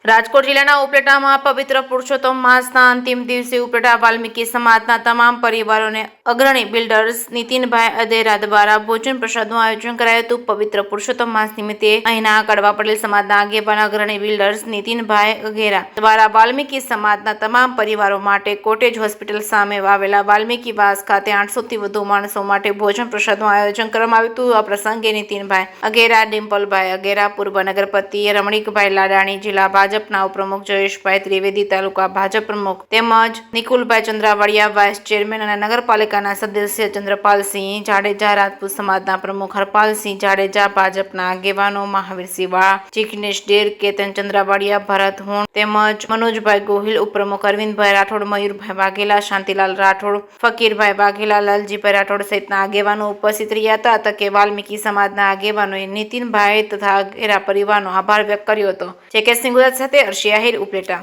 રાજકોટ જિલ્લાના ઉપલેટામાં પવિત્ર પુરુષોત્તમ માસના અંતિમ દિવસે ઉપલેટા વાલ્મીકી સમાજના તમામ પરિવારોને અગ્રણી બિલ્ડર્સ નીતિનભાઈ અદેરા દ્વારા ભોજન પ્રસાદનું આયોજન કરાયું હતું। પવિત્ર પુરુષોત્તમ માસ નિમિત્તે અહીંના કડવા પટેલ સમાજના આગેવાન અગ્રણી બિલ્ડર્સ નીતિનભાઈ અદેરા દ્વારા વાલ્મીકી સમાજના તમામ પરિવારો માટે કોટેજ હોસ્પિટલ સામે આવેલા વાલ્મીકી વાસ ખાતે 800 થી વધુ માણસો માટે ભોજન પ્રસાદનું આયોજન કરવામાં આવ્યું હતું। આ પ્રસંગે નીતિનભાઈ અદેરા, ડિમ્પલભાઈ અદેરા, પૂર્વ નગરપતિ રમણીકભાઈ લાડાણી, જિલ્લા ભાજપના ઉપપ્રમુખ જયેશભાઈ ત્રિવેદી, તાલુકા ભાજપ પ્રમુખ તેમજ નિકુલભાઈ ચંદ્રાવડિયા, વાઇસ ચેરમેન અને નગરપાલિકાના સદસ્ય ચંદ્રપાલસિંહ જાડેજા, રાજપૂત સમાજના પ્રમુખ હરપાલસિંહ જાડેજા, ભાજપના આગેવાનો મહાવીરસિંહ વાળા, જિગ્નેશ ડેર, કેતન ચંદ્રાવડિયા, ભરત હોણ તેમજ મનોજભાઈ ગોહિલ, ઉપપ્રમુખ અરવિંદભાઈ રાઠોડ, મયુરભાઈ વાઘેલા, શાંતિલાલ રાઠોડ, ફકીરભાઈ વાઘેલા, લાલજીભાઈ રાઠોડ સહિતના આગેવાનો ઉપસ્થિત રહ્યા હતા। તકે વાલ્મીકી સમાજના આગેવાનોએ નીતિનભાઈ તથા અદેરા પરિવારનો આભાર વ્યક્ત કર્યો હતો। જેકે સાથે અર્શી આહિર, ઉપલેટા।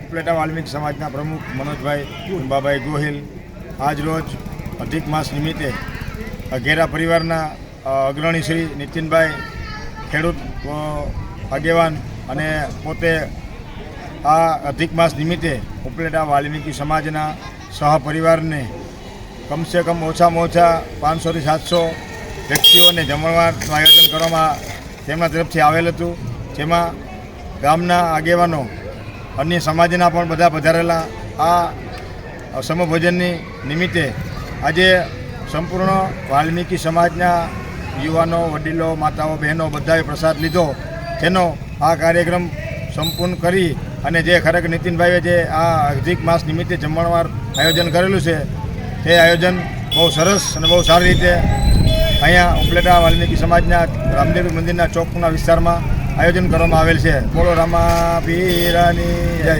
ઉપલેટા વાલ્મીકી સમાજના પ્રમુખ મનોજભાઈ ઉંબાભાઈ ગોહિલ આજ રોજ અધિક માસ નિમિત્તે અદેરા પરિવારના અગ્રણી શ્રી નીતિનભાઈ, ખેડૂત આગેવાન અને પોતે આ અધિક માસ નિમિત્તે ઉપલેટા વાલ્મીકી સમાજના સહપરિવારને કમસે કમ ઓછામાં ઓછા 500 થી 700 વ્યક્તિઓને જમણવારનું આયોજન કરવામાં તેમના તરફથી આવેલ હતું। જેમાં ગામના આગેવાનો, અન્ય સમાજના પણ બધા પધારેલા આ સમભોજનની નિમિત્તે આજે સંપૂર્ણ વાલ્મીકી સમાજના યુવાનો, વડીલો, માતાઓ, બહેનો બધાએ પ્રસાદ લીધો। તેનો આ કાર્યક્રમ સંપૂર્ણ કરી અને જે ખરેખર નીતિનભાઈએ જે આ અધિક માસ નિમિત્તે જમણવાર આયોજન કરેલું છે તે આયોજન બહુ સરસ અને બહુ સારી રીતે અહીંયા ઉપલેટા વાલ્મીકી સમાજના રામદેવી મંદિરના ચોકના વિસ્તારમાં આયોજન કરવામાં આવેલ છે। બોલો રામા પીરની જય।